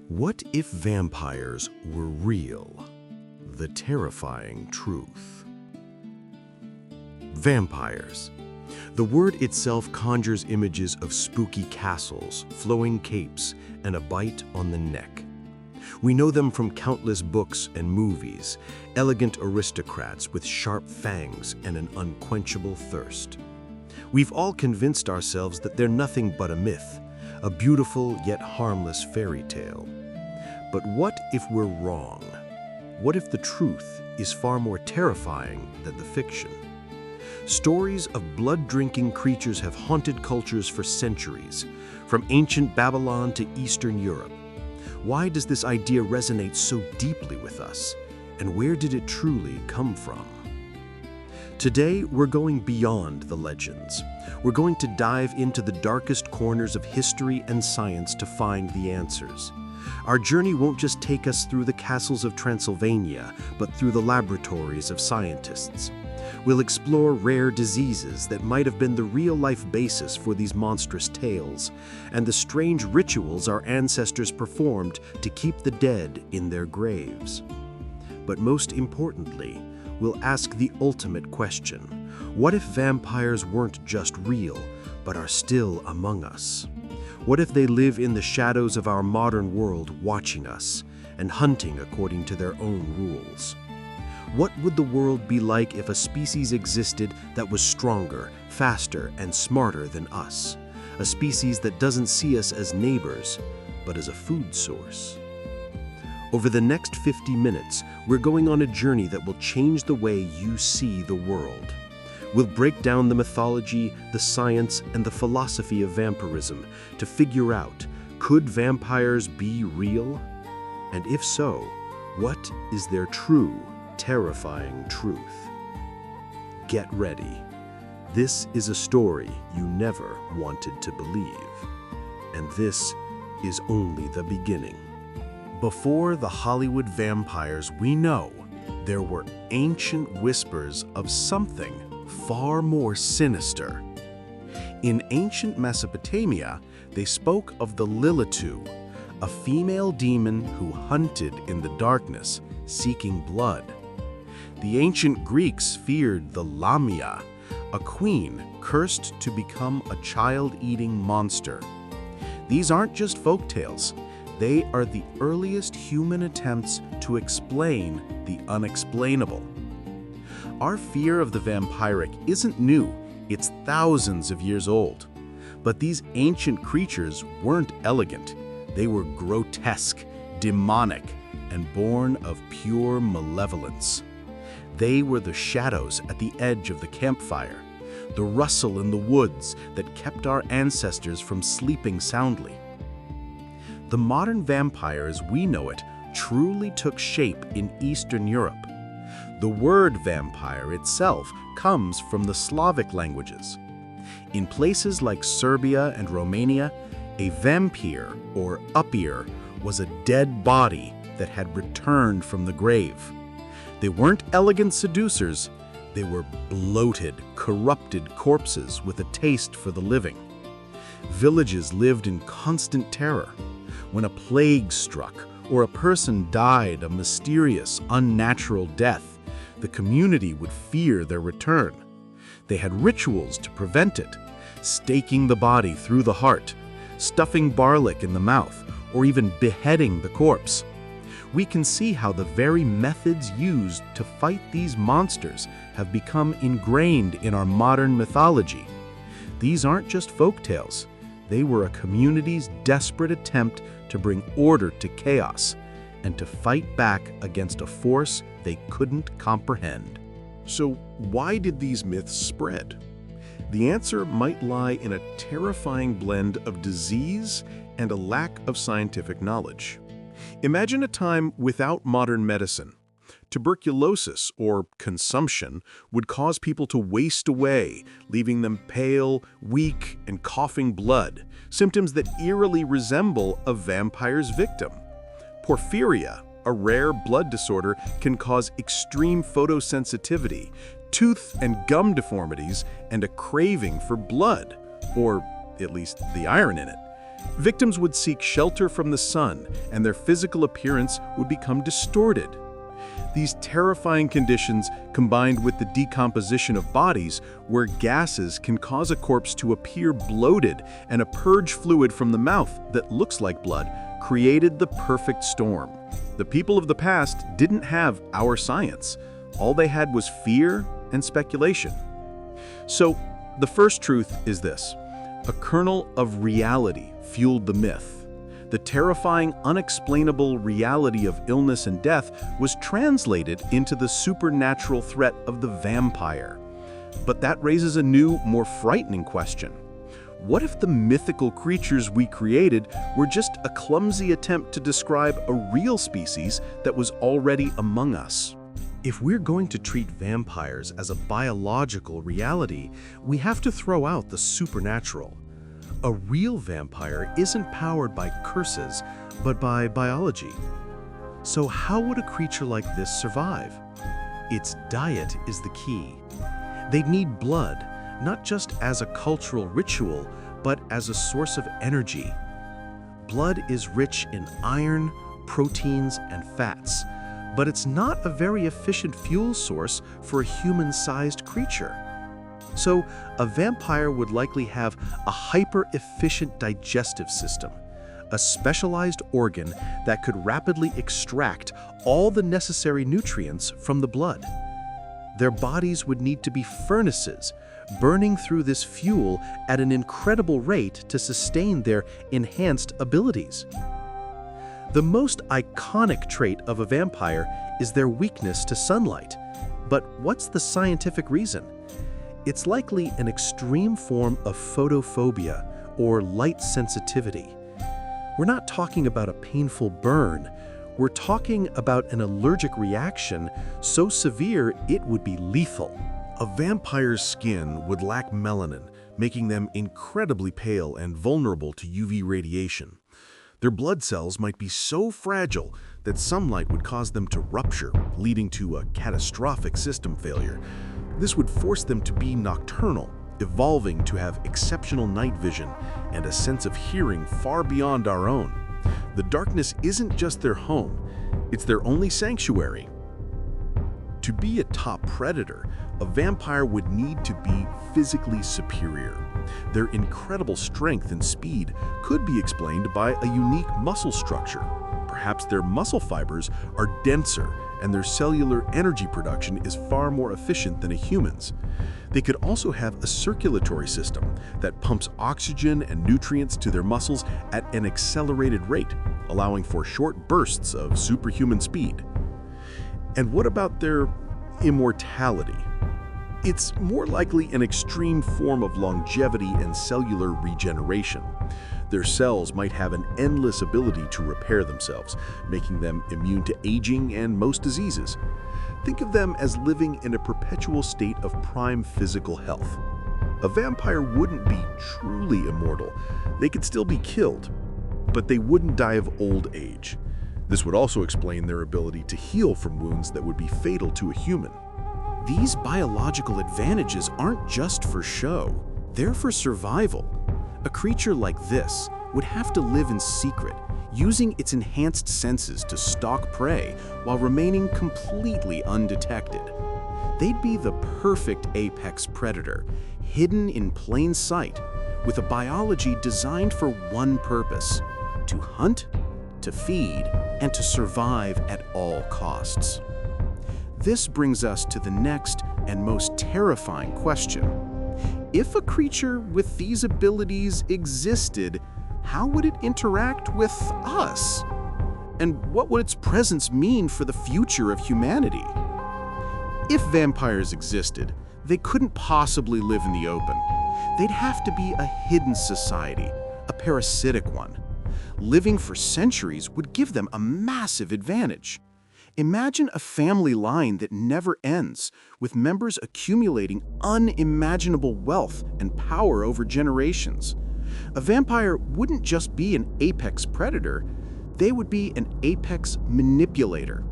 What if vampires were real? The terrifying truth. Vampires. The word itself conjures images of spooky castles, flowing capes, and a bite on the neck. We know them from countless books and movies, elegant aristocrats with sharp fangs and an unquenchable thirst. We've all convinced ourselves that they're nothing but a myth, a beautiful yet harmless fairy tale. But what if we're wrong? What if the truth is far more terrifying than the fiction? Stories of blood-drinking creatures have haunted cultures for centuries, from ancient Babylon to Eastern Europe. Why does this idea resonate so deeply with us? And where did it truly come from? Today, we're going beyond the legends. We're going to dive into the darkest corners of history and science to find the answers. Our journey won't just take us through the castles of Transylvania, but through the laboratories of scientists. We'll explore rare diseases that might have been the real-life basis for these monstrous tales, and the strange rituals our ancestors performed to keep the dead in their graves. But most importantly, we'll ask the ultimate question: what if vampires weren't just real, but are still among us? What if they live in the shadows of our modern world, watching us and hunting according to their own rules? What would the world be like if a species existed that was stronger, faster, and smarter than us? A species that doesn't see us as neighbors, but as a food source. Over the next 50 minutes, we're going on a journey that will change the way you see the world. We'll break down the mythology, the science, and the philosophy of vampirism to figure out, could vampires be real? And if so, what is their true, terrifying truth? Get ready. This is a story you never wanted to believe. And this is only the beginning. Before the Hollywood vampires we know, there were ancient whispers of something far more sinister. In ancient Mesopotamia, they spoke of the Lilitu, a female demon who hunted in the darkness, seeking blood. The ancient Greeks feared the Lamia, a queen cursed to become a child-eating monster. These aren't just folktales. They are the earliest human attempts to explain the unexplainable. Our fear of the vampiric isn't new, it's thousands of years old. But these ancient creatures weren't elegant. They were grotesque, demonic, and born of pure malevolence. They were the shadows at the edge of the campfire, the rustle in the woods that kept our ancestors from sleeping soundly. The modern vampire as we know it truly took shape in Eastern Europe. The word vampire itself comes from the Slavic languages. In places like Serbia and Romania, a vampire, or upir, was a dead body that had returned from the grave. They weren't elegant seducers, they were bloated, corrupted corpses with a taste for the living. Villages lived in constant terror. When a plague struck or a person died a mysterious, unnatural death, the community would fear their return. They had rituals to prevent it, staking the body through the heart, stuffing garlic in the mouth, or even beheading the corpse. We can see how the very methods used to fight these monsters have become ingrained in our modern mythology. These aren't just folktales. They were a community's desperate attempt to bring order to chaos and to fight back against a force they couldn't comprehend. So why did these myths spread? The answer might lie in a terrifying blend of disease and a lack of scientific knowledge. Imagine a time without modern medicine. Tuberculosis, or consumption, would cause people to waste away, leaving them pale, weak, and coughing blood, symptoms that eerily resemble a vampire's victim. Porphyria, a rare blood disorder, can cause extreme photosensitivity, tooth and gum deformities, and a craving for blood, or at least the iron in it. Victims would seek shelter from the sun, and their physical appearance would become distorted. These terrifying conditions, combined with the decomposition of bodies, where gases can cause a corpse to appear bloated and a purge fluid from the mouth that looks like blood, created the perfect storm. The people of the past didn't have our science. All they had was fear and speculation. So, the first truth is this: a kernel of reality fueled the myth. The terrifying, unexplainable reality of illness and death was translated into the supernatural threat of the vampire. But that raises a new, more frightening question. What if the mythical creatures we created were just a clumsy attempt to describe a real species that was already among us? If we're going to treat vampires as a biological reality, we have to throw out the supernatural. A real vampire isn't powered by curses, but by biology. So how would a creature like this survive? Its diet is the key. They'd need blood, not just as a cultural ritual, but as a source of energy. Blood is rich in iron, proteins, and fats, but it's not a very efficient fuel source for a human-sized creature. So, a vampire would likely have a hyper-efficient digestive system, a specialized organ that could rapidly extract all the necessary nutrients from the blood. Their bodies would need to be furnaces, burning through this fuel at an incredible rate to sustain their enhanced abilities. The most iconic trait of a vampire is their weakness to sunlight. But what's the scientific reason? It's likely an extreme form of photophobia or light sensitivity. We're not talking about a painful burn. We're talking about an allergic reaction so severe it would be lethal. A vampire's skin would lack melanin, making them incredibly pale and vulnerable to UV radiation. Their blood cells might be so fragile that sunlight would cause them to rupture, leading to a catastrophic system failure. This would force them to be nocturnal, evolving to have exceptional night vision and a sense of hearing far beyond our own. The darkness isn't just their home, it's their only sanctuary. To be a top predator, a vampire would need to be physically superior. Their incredible strength and speed could be explained by a unique muscle structure. Perhaps their muscle fibers are denser and their cellular energy production is far more efficient than a human's. They could also have a circulatory system that pumps oxygen and nutrients to their muscles at an accelerated rate, allowing for short bursts of superhuman speed. And what about their immortality? It's more likely an extreme form of longevity and cellular regeneration. Their cells might have an endless ability to repair themselves, making them immune to aging and most diseases. Think of them as living in a perpetual state of prime physical health. A vampire wouldn't be truly immortal. They could still be killed, but they wouldn't die of old age. This would also explain their ability to heal from wounds that would be fatal to a human. These biological advantages aren't just for show, they're for survival. A creature like this would have to live in secret, using its enhanced senses to stalk prey while remaining completely undetected. They'd be the perfect apex predator, hidden in plain sight, with a biology designed for one purpose: to hunt, to feed, and to survive at all costs. This brings us to the next and most terrifying question. If a creature with these abilities existed, how would it interact with us? And what would its presence mean for the future of humanity? If vampires existed, they couldn't possibly live in the open. They'd have to be a hidden society, a parasitic one. Living for centuries would give them a massive advantage. Imagine a family line that never ends, with members accumulating unimaginable wealth and power over generations. A vampire wouldn't just be an apex predator, they would be an apex manipulator.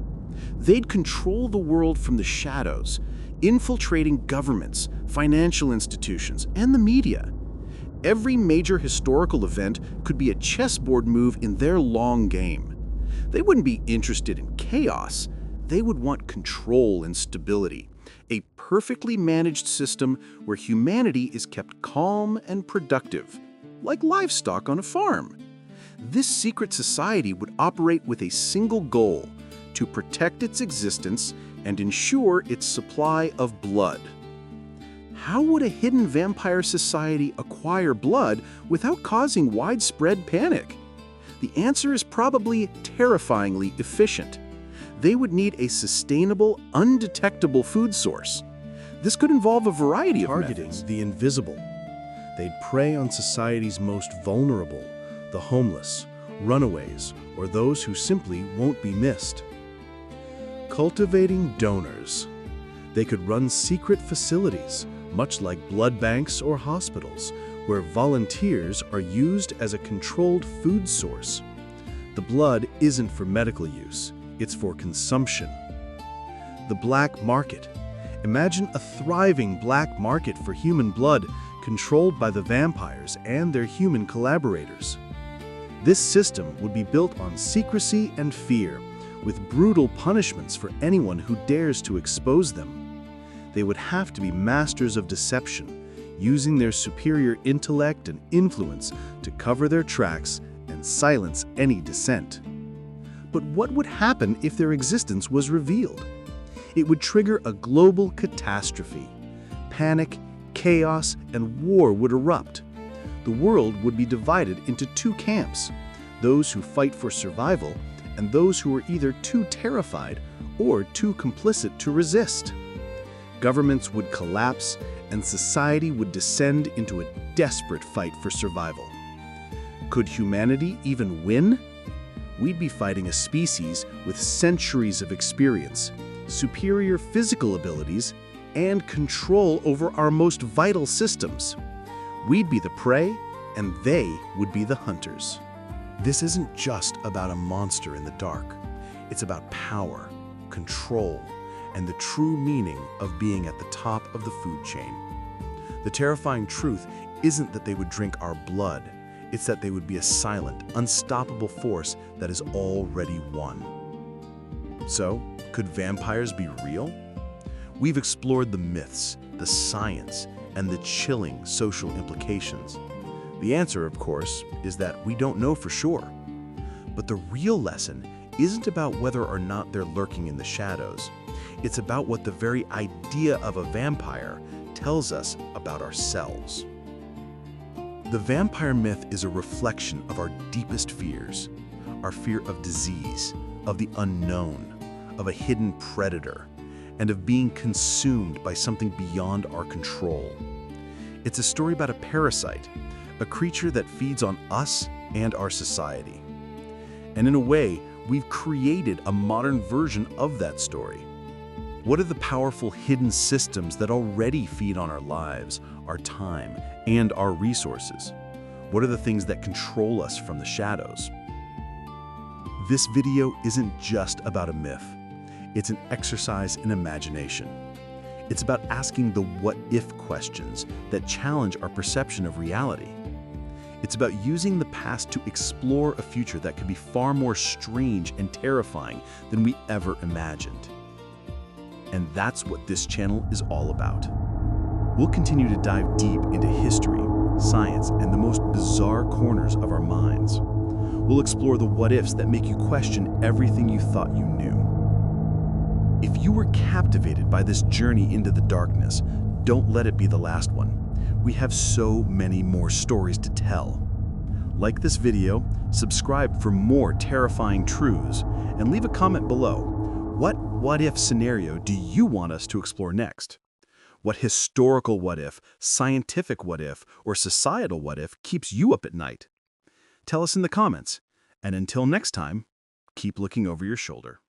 They'd control the world from the shadows, infiltrating governments, financial institutions, and the media. Every major historical event could be a chessboard move in their long game. They wouldn't be interested in chaos. They would want control and stability, a perfectly managed system where humanity is kept calm and productive, like livestock on a farm. This secret society would operate with a single goal: to protect its existence and ensure its supply of blood. How would a hidden vampire society acquire blood without causing widespread panic? The answer is probably terrifyingly efficient. They would need a sustainable, undetectable food source. This could involve a variety of Targeting methods. the invisible. They'd prey on society's most vulnerable, the homeless, runaways, or those who simply won't be missed. Cultivating donors. They could run secret facilities, much like blood banks or hospitals, where volunteers are used as a controlled food source. The blood isn't for medical use, it's for consumption. The black market. Imagine a thriving black market for human blood controlled by the vampires and their human collaborators. This system would be built on secrecy and fear, with brutal punishments for anyone who dares to expose them. They would have to be masters of deception, using their superior intellect and influence to cover their tracks and silence any dissent. But what would happen if their existence was revealed? It would trigger a global catastrophe. Panic, chaos, and war would erupt. The world would be divided into two camps: those who fight for survival and those who are either too terrified or too complicit to resist. Governments would collapse, and society would descend into a desperate fight for survival. Could humanity even win? We'd be fighting a species with centuries of experience, superior physical abilities, and control over our most vital systems. We'd be the prey, and they would be the hunters. This isn't just about a monster in the dark. It's about power, control, and the true meaning of being at the top of the food chain. The terrifying truth isn't that they would drink our blood. It's that they would be a silent, unstoppable force that is already won. So, could vampires be real? We've explored the myths, the science, and the chilling social implications. The answer, of course, is that we don't know for sure. But the real lesson isn't about whether or not they're lurking in the shadows. It's about what the very idea of a vampire tells us about ourselves. The vampire myth is a reflection of our deepest fears, our fear of disease, of the unknown, of a hidden predator, and of being consumed by something beyond our control. It's a story about a parasite, a creature that feeds on us and our society. And in a way, we've created a modern version of that story. What are the powerful hidden systems that already feed on our lives, our time, and our resources? What are the things that control us from the shadows? This video isn't just about a myth. It's an exercise in imagination. It's about asking the what-if questions that challenge our perception of reality. It's about using the past to explore a future that could be far more strange and terrifying than we ever imagined. And that's what this channel is all about. We'll continue to dive deep into history, science, and the most bizarre corners of our minds. We'll explore the what-ifs that make you question everything you thought you knew. If you were captivated by this journey into the darkness, don't let it be the last one. We have so many more stories to tell. Like this video, subscribe for more terrifying truths, and leave a comment below. What if scenario do you want us to explore next? What historical what if, scientific what if, or societal what if keeps you up at night? Tell us in the comments. And until next time, keep looking over your shoulder.